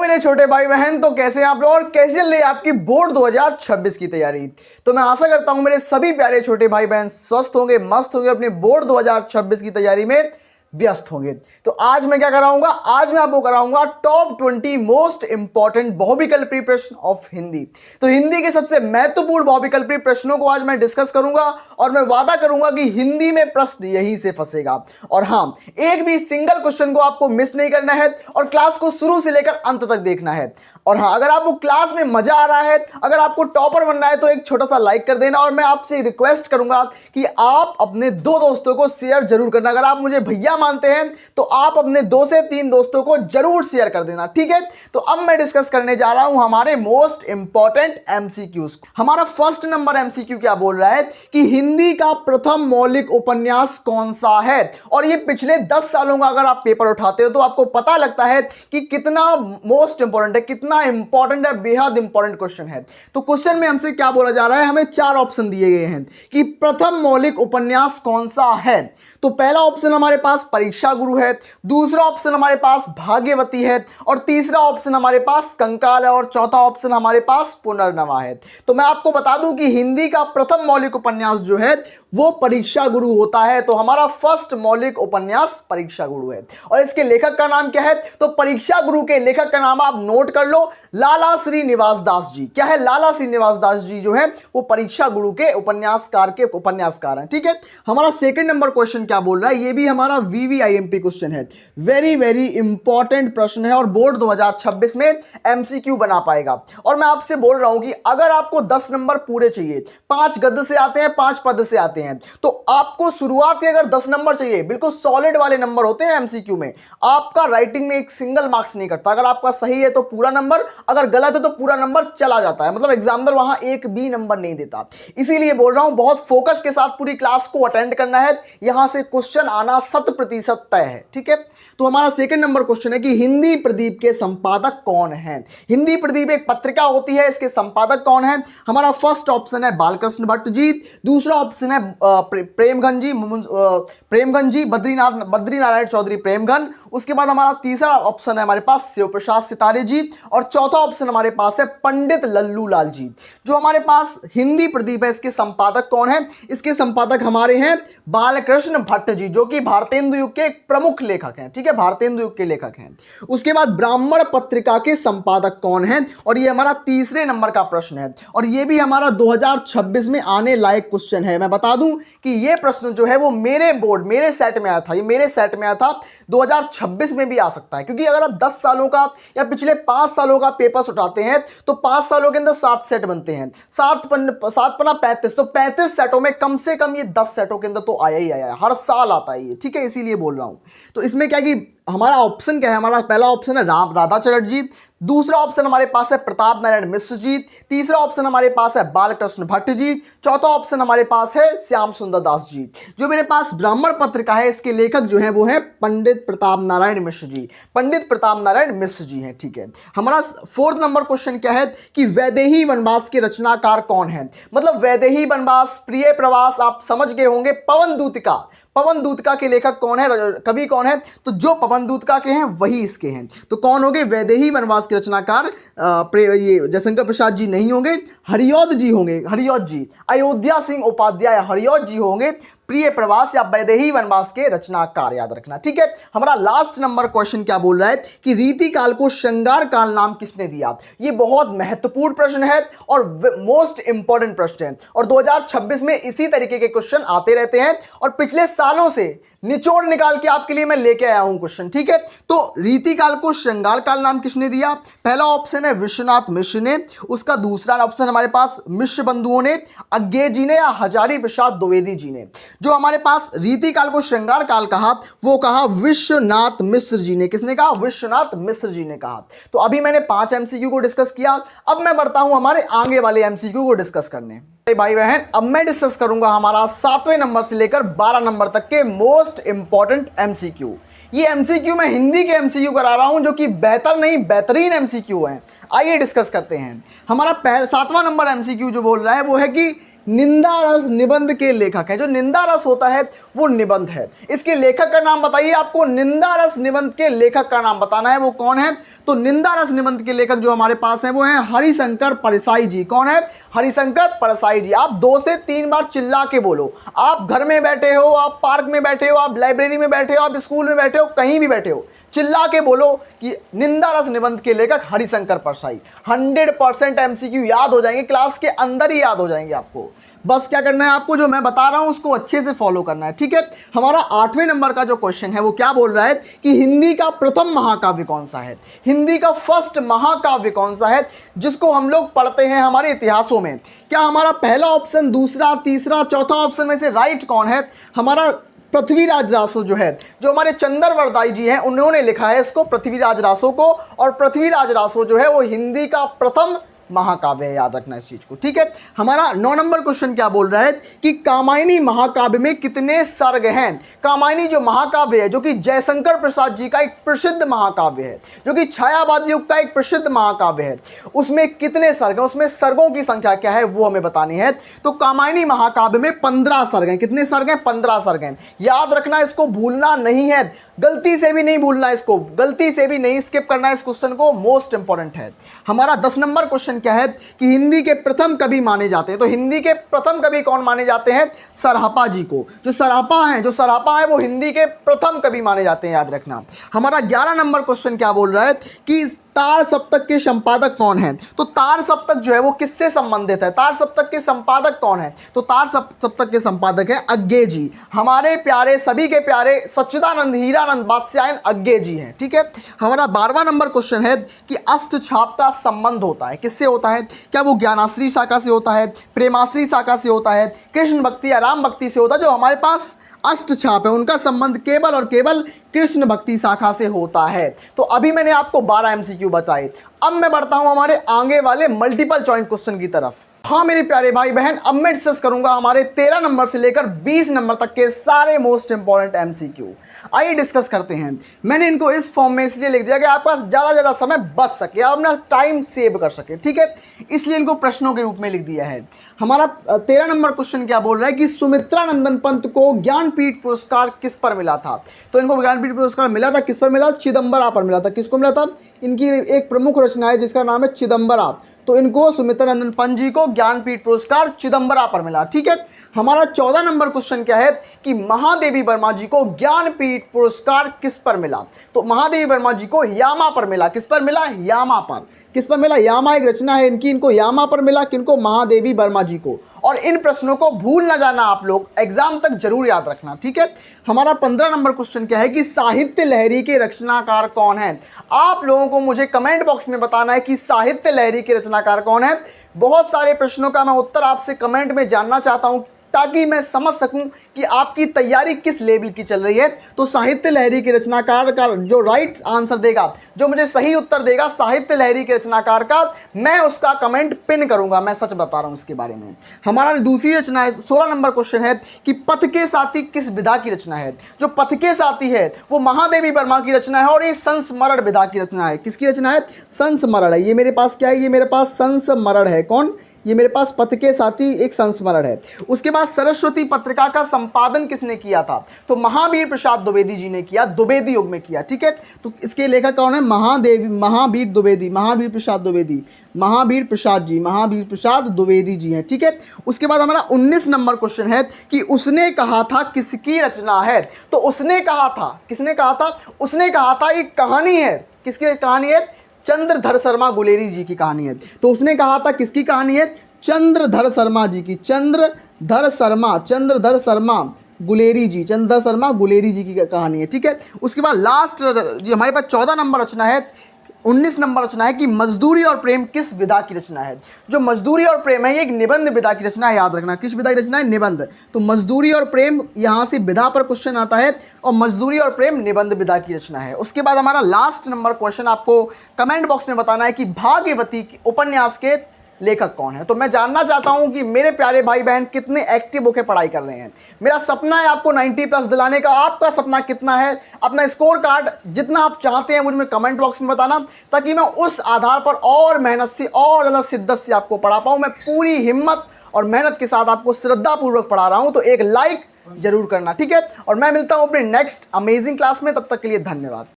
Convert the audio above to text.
मेरे छोटे भाई बहन, तो कैसे हैं आप लोग और कैसे चल रही है आपकी बोर्ड 2026 की तैयारी। तो मैं आशा करता हूं मेरे सभी प्यारे छोटे भाई बहन स्वस्थ होंगे, मस्त होंगे, अपनी बोर्ड 2026 की तैयारी में व्यस्त होंगे। तो आज मैं क्या कराऊंगा, आज मैं आपको कराऊंगा टॉप 20 मोस्ट इंपॉर्टेंट बहुविकल्पी प्रश्न ऑफ हिंदी। तो हिंदी के सबसे महत्वपूर्ण बहुविकल्पी प्रश्नों को आज मैं डिस्कस करूंगा और मैं वादा करूंगा कि हिंदी में प्रश्न यहीं से फंसेगा। और हां, एक भी सिंगल क्वेश्चन को आपको मिस नहीं करना है और क्लास को शुरू से लेकर अंत तक देखना है। और हाँ, अगर आपको क्लास में मजा आ रहा है, अगर आपको टॉपर बनना है तो एक छोटा सा लाइक कर देना और मैं आपसे रिक्वेस्ट करूंगा कि आप अपने 2 दोस्तों को शेयर जरूर करना। अगर आप मुझे भैया मानते हैं तो आप अपने 2 से 3 दोस्तों को जरूर शेयर कर देना, ठीक है। तो अब मैं डिस्कस करने जा रहा हूं हमारे मोस्ट इंपॉर्टेंट एमसीक्यूज। हमारा फर्स्ट नंबर एमसीक्यू क्या बोल रहा है कि हिंदी का प्रथम मौलिक उपन्यास कौन सा है। और ये पिछले 10 सालों का अगर आप पेपर उठाते हो तो आपको पता लगता है कि कितना मोस्ट इंपॉर्टेंट है, कितना इंपॉर्टेंट है, बेहद इंपॉर्टेंट क्वेश्चन है। तो क्वेश्चन में हमसे क्या बोला जा रहा है, हमें 4 ऑप्शन दिए गए हैं कि प्रथम मौलिक उपन्यास कौन सा है। तो पहला ऑप्शन हमारे पास परीक्षा गुरु है, दूसरा ऑप्शन हमारे पास भाग्यवती है और तीसरा ऑप्शन हमारे पास कंकाल है और चौथा ऑप्शन हमारे पास पुनर्नवा है। तो मैं आपको बता दूं कि हिंदी का प्रथम मौलिक उपन्यास जो है वो परीक्षा गुरु होता है। तो हमारा फर्स्ट मौलिक उपन्यास परीक्षा गुरु है। और इसके लेखक का नाम क्या है, तो परीक्षा गुरु के लेखक का नाम आप नोट कर लो, लाला श्रीनिवास दास जी। क्या है, लाला श्रीनिवास दास जी जो है वो परीक्षा गुरु के उपन्यासकार हैं, ठीक है। हमारा सेकंड नंबर क्वेश्चन क्या बोल रहा है, ये भी हमारा वीवीआईएमपी क्वेश्चन है, वेरी वेरी इंपॉर्टेंट प्रश्न है और बोर्ड 2026 में एमसीक्यू बना पाएगा। और मैं आपसे बोल रहा हूं कि अगर आपको 10 नंबर पूरे चाहिए, 5 गद्य से आते हैं, 5 पद से आते हैं, तो आपको शुरुआत के अगर 10 नंबर चाहिए, बिल्कुल सॉलिड वाले नंबर होते हैं एमसीक्यू में, आपका राइटिंग में एक सिंगल मार्क्स नहीं करता। अगर आपका सही है तो पूरा नंबर, अगर गलत है तो पूरा नंबर चला जाता है, मतलब एग्जामिनर वहां एक भी नंबर नहीं देता। इसीलिए बोल रहा हूं बहुत फोकस के साथ पूरी क्लास को अटेंड करना है, यहां से क्वेश्चन आना 100% तय है, ठीक है। तो हमारा सेकंड नंबर क्वेश्चन है कि हिंदी प्रदीप के संपादक कौन हैं। हिंदी प्रदीप एक पत्रिका होती है, इसके संपादक कौन हैं। हमारा फर्स्ट ऑप्शन है बालकृष्ण भट्ट जी, दूसरा ऑप्शन है प्रेमगन जी, बद्रीनारायण चौधरी प्रेमगन। उसके बाद हमारा तीसरा ऑप्शन है हमारे पास शिव प्रसाद सितारे जी और चौथा ऑप्शन हमारे पास है पंडित लल्लू लाल जी। जो हमारे पास हिंदी प्रदीप है इसके संपादक कौन है, इसके संपादक हमारे हैं बालकृष्ण भट्ट जी, जो कि भारतेंदु युग के एक प्रमुख लेखक हैं, ठीक है, भारतेंदु युग के लेखक हैं। उसके बाद ब्राह्मण पत्रिका के संपादक कौन हैं, और ये हमारा तीसरे नंबर का प्रश्न है और ये भी हमारा 2026 में आने लायक क्वेश्चन है। मैं बता दूं कि ये प्रश्न जो है वो मेरे बोर्ड, मेरे सेट में आया था, ये मेरे सेट में आया था, 2026 में भी आ सकता है। क्योंकि अगर आप 10 सालों का या पिछले 5 सालों का पेपर्स उठाते हैं तो 5 सालों के अंदर 7 सेट बनते हैं, 7 पन्ना 35, तो 35 सेटों में कम से कम ये 10 सेटों के अंदर तो आया ही आया है, हर साल आता है ये, ठीक है, इसीलिए बोल रहा हूं। तो इसमें क्या कि हमारा ऑप्शन क्या है, हमारा पहला ऑप्शन है राधाचरण जी, दूसरा ऑप्शन हमारे पास है प्रताप नारायण मिश्र जी, तीसरा ऑप्शन हमारे पास है बालकृष्ण भट्ट जी, चौथा ऑप्शन हमारे पास है श्याम सुंदर दास जी। जो मेरे पास ब्राह्मण पत्रिका है इसके लेखक जो है वो है पंडित प्रताप नारायण मिश्र जी, पंडित प्रताप नारायण मिश्र जी हैं, ठीक है। हमारा फोर्थ नंबर क्वेश्चन क्या है कि वैदेही वनवास के रचनाकार कौन है। मतलब वैदेही वनवास, प्रिय प्रवास आप समझ गए होंगे, पवन दूतिका के लेखक कौन है, कवि कौन है, तो जो पवन दूतिका के हैं वही इसके हैं। तो कौन होंगे, वैदेही वनवास के रचनाकार ये जयशंकर प्रसाद जी नहीं होंगे, हरिऔध जी होंगे, हरिऔध जी, अयोध्या सिंह उपाध्याय हरिऔध जी होंगे प्रिय प्रवास या वैदेही वनवास के रचनाकार, याद रखना, ठीक है। हमारा लास्ट नंबर क्वेश्चन क्या बोल रहा है कि रीति काल को श्रृंगार काल नाम किसने दिया। ये बहुत महत्वपूर्ण प्रश्न है और मोस्ट इंपॉर्टेंट प्रश्न है और 2026 में इसी तरीके के क्वेश्चन आते रहते हैं और पिछले सालों से निचोड़ निकाल के आपके लिए मैं लेके आया हूं क्वेश्चन, ठीक है। तो रीति काल को श्रृंगार काल नाम किसने दिया, पहला ऑप्शन है विश्वनाथ मिश्र ने, उसका दूसरा ऑप्शन हमारे पास मिश्र बंधुओं ने, अज्ञे जी ने या हजारी प्रसाद द्विवेदी जी ने। जो हमारे पास रीति काल को श्रृंगार काल कहा वो कहा विश्वनाथ मिश्र जी ने। किसने कहा, विश्वनाथ मिश्र जी ने कहा। तो अभी मैंने 5 एमसीक्यू को डिस्कस किया, अब मैं बढ़ता हूं हमारे आगे वाले एमसीक्यू को डिस्कस करने। भाई बहन, अब मैं डिस्कस करूंगा हमारा 7वें नंबर से लेकर 12 नंबर तक के मोस्ट इंपॉर्टेंट एमसीक्यू। ये एमसीक्यू मैं हिंदी के एमसीक्यू करा रहा हूं जो कि बेहतर नहीं बेहतरीन एमसीक्यू हैं। आइए डिस्कस करते हैं। हमारा 7वां नंबर एमसीक्यू जो बोल रहा है वो है कि निंदा रस निबंध के लेखक हैं। जो निंदा रस होता है वो निबंध है। इसके लेखक का नाम बताइए, आपको निंदा रस निबंध के लेखक का नाम बताना है, वो कौन है? तो निंदा रस निबंध के लेखक जो हमारे पास हैं वो हैं हरिशंकर परसाई जी। कौन है? हरिशंकर परसाई जी। आप 2 से 3 बार चिल्ला के बोलो। आप घर में बैठे हो, आप पार्क में बैठे हो, आप लाइब्रेरी में बैठे हो, आप स्कूल में बैठे हो, कहीं भी बैठे हो, चिल्ला के बोलो कि निंदा रस निबंध के लेखक हरिशंकर परसाई। 100% एमसीक्यू याद हो जाएंगे, क्लास के अंदर ही याद हो जाएंगे आपको। बस क्या करना है आपको, जो मैं बता रहा हूं उसको अच्छे से फॉलो करना है, ठीक है। हमारा 8वें नंबर का जो क्वेश्चन है वो क्या बोल रहा है कि हिंदी का प्रथम महाकाव्य कौन सा है? हिंदी का फर्स्ट महाकाव्य कौन सा है जिसको हम लोग पढ़ते हैं हमारे इतिहासों में? क्या हमारा पहला ऑप्शन, दूसरा, तीसरा, चौथा ऑप्शन में से राइट कौन है? हमारा पृथ्वीराज रासो जो है, जो हमारे चंद्रवरदाई जी हैं, उन्होंने लिखा है इसको, पृथ्वीराज रासो को। और पृथ्वीराज रासो जो है वो हिंदी का प्रथम महाकाव्य है, याद रखना इस चीज को, ठीक है। हमारा 9 नंबर क्वेश्चन क्या बोल रहा है कि कामायनी महाकाव्य में कितने सर्ग हैं? कामायनी जो महाकाव्य है, जो कि जयशंकर प्रसाद जी का एक प्रसिद्ध महाकाव्य है, जो कि छायावाद युग का एक प्रसिद्ध महाकाव्य है, उसमें कितने सर्ग हैं, उसमें सर्गों की संख्या क्या है वो हमें बतानी है। तो कामायनी महाकाव्य में 15 सर्ग हैं। कितने सर्ग हैं? 15 सर्ग हैं। याद रखना, इसको भूलना नहीं है, गलती से भी नहीं भूलना, इसको गलती से भी नहीं स्किप करना, इस क्वेश्चन को, मोस्ट इंपॉर्टेंट है। हमारा 10 नंबर क्वेश्चन क्या है कि हिंदी के प्रथम कवि माने जाते हैं। तो हिंदी के प्रथम कवि कौन माने जाते हैं? सरहपा जी को। जो सरहपा है वो हिंदी के प्रथम कवि माने जाते हैं, याद रखना। हमारा 11 नंबर क्वेश्चन क्या बोल रहा है कि तार सप्तक के संपादक कौन है? तो तार सप्तक जो है वो किससे संबंधित है? तार सप्तक के संपादक कौन है? तो तार सप्तक के संपादक है अज्ञे जी, हमारे प्यारे, सभी के प्यारे सच्चिदानंद हीरानंद वात्स्यायन अज्ञे जी हैं, ठीक है। हमारा 12वां नंबर क्वेश्चन है कि अष्टछाप का संबंध होता है, किससे होता है? क्या वो ज्ञानाश्री शाखा से होता है, प्रेमाश्री शाखा से होता है, कृष्ण भक्ति या राम भक्ति से होता है? जो हमारे पास अष्टछाप है उनका संबंध केवल और केवल कृष्ण भक्ति शाखा से होता है। तो अभी मैंने आपको 12 एमसीक्यू बताए। अब मैं बढ़ता हूं हमारे आगे वाले मल्टीपल चॉइस क्वेश्चन की तरफ। हाँ मेरे प्यारे भाई बहन, अब मैं डिस्कस करूंगा हमारे 13 नंबर से लेकर 20 नंबर तक के सारे मोस्ट इंपॉर्टेंट एमसीक्यू। आइए डिस्कस करते हैं। मैंने इनको इस फॉर्म में इसलिए लिख दिया कि आपके पास ज़्यादा समय बच सके, आप अपना टाइम सेव कर सके, ठीक है, इसलिए इनको प्रश्नों के रूप में लिख दिया है। हमारा 13 नंबर क्वेश्चन क्या बोल रहा है कि सुमित्रा नंदन पंत को ज्ञानपीठ पुरस्कार किस पर मिला था? तो इनको ज्ञानपीठ पुरस्कार मिला था, किस पर मिला? चिदम्बरा पर मिला था। किसको मिला था? इनकी एक प्रमुख रचना है जिसका नाम है चिदम्बरा, तो इनको सुमित्रा नंदन पंत जी को ज्ञानपीठ पुरस्कार चिदम्बरा पर मिला, ठीक है। हमारा 14 नंबर क्वेश्चन क्या है कि महादेवी वर्मा जी को ज्ञानपीठ पुरस्कार किस पर मिला? तो महादेवी वर्मा जी को यामा पर मिला। किस पर मिला? यामा पर। किस पर मिला? यामा एक रचना है इनकी, इनको यामा पर मिला। किनको? महादेवी वर्मा जी को। और इन प्रश्नों को भूल ना जाना, आप लोग एग्जाम तक जरूर याद रखना, ठीक है। हमारा 15 नंबर क्वेश्चन क्या है कि साहित्य लहरी के रचनाकार कौन है? आप लोगों को मुझे कमेंट बॉक्स में बताना है कि साहित्य लहरी के रचनाकार कौन है। बहुत सारे प्रश्नों का मैं उत्तर आपसे कमेंट में जानना चाहता हूं ताकि मैं समझ सकूं कि आपकी तैयारी किस लेवल की चल रही है। तो साहित्य लहरी के रचनाकार का जो राइट आंसर देगा, जो मुझे सही उत्तर देगा साहित्य लहरी के रचनाकार का, मैं उसका कमेंट पिन करूंगा। मैं सच बता रहा हूं इसके बारे में। हमारा दूसरी रचना है, 16 नंबर क्वेश्चन है कि पथ के साथी किस विधा की रचना है? जो पथ के साथी है वो महादेवी वर्मा की रचना है और ये संस्मरण विधा की रचना है। किसकी रचना है? संस्मरण है। ये मेरे पास क्या है? ये मेरे पास संस्मरण है। कौन? ये मेरे पास पथ के साथी एक संस्मरण है। उसके बाद सरस्वती पत्रिका का संपादन किसने किया था? तो महावीर प्रसाद द्विवेदी जी ने किया, द्विवेदी युग में किया, ठीक है। तो इसके लेखक कौन है? महावीर द्विवेदी, महावीर प्रसाद द्विवेदी, महावीर प्रसाद द्विवेदी जी हैं, ठीक है। उसके बाद हमारा 19 नंबर क्वेश्चन है कि उसने कहा था किसकी रचना है? तो उसने कहा था, किसने कहा था? उसने कहा था एक कहानी है। किसकी कहानी है? चंद्रधर शर्मा गुलेरी जी की कहानी है। तो उसने कहा था किसकी कहानी है? चंद्रधर शर्मा जी की, चंद्रधर शर्मा गुलेरी जी, चंद्रधर शर्मा गुलेरी जी की कहानी है, ठीक है। उसके बाद लास्ट जी हमारे पास 14 नंबर रचना है, 19 नंबर रचना है कि मजदूरी और प्रेम किस विधा की रचना है? जो मजदूरी और प्रेम है ये एक निबंध विधा की रचना है, याद रखना। किस विधा की रचना है? निबंध। तो मजदूरी और प्रेम, यहाँ से विधा पर क्वेश्चन आता है और मजदूरी और प्रेम निबंध विधा की रचना है। उसके बाद हमारा लास्ट नंबर क्वेश्चन आपको कमेंट बॉक्स में बताना है कि भाग्यवती उपन्यास के लेखक कौन है? तो मैं जानना चाहता हूं कि मेरे प्यारे भाई बहन कितने एक्टिव होकर पढ़ाई कर रहे हैं। मेरा सपना है आपको 90+ दिलाने का। आपका सपना कितना है? अपना स्कोर कार्ड जितना आप चाहते हैं मुझे कमेंट बॉक्स में बताना, ताकि मैं उस आधार पर और मेहनत से और ज़्यादा शिद्दत से आपको पढ़ा पाऊँ। मैं पूरी हिम्मत और मेहनत के साथ आपको श्रद्धापूर्वक पढ़ा रहा हूँ, तो एक लाइक जरूर करना, ठीक है। और मैं मिलता हूँ अपने नेक्स्ट अमेजिंग क्लास में, तब तक के लिए धन्यवाद।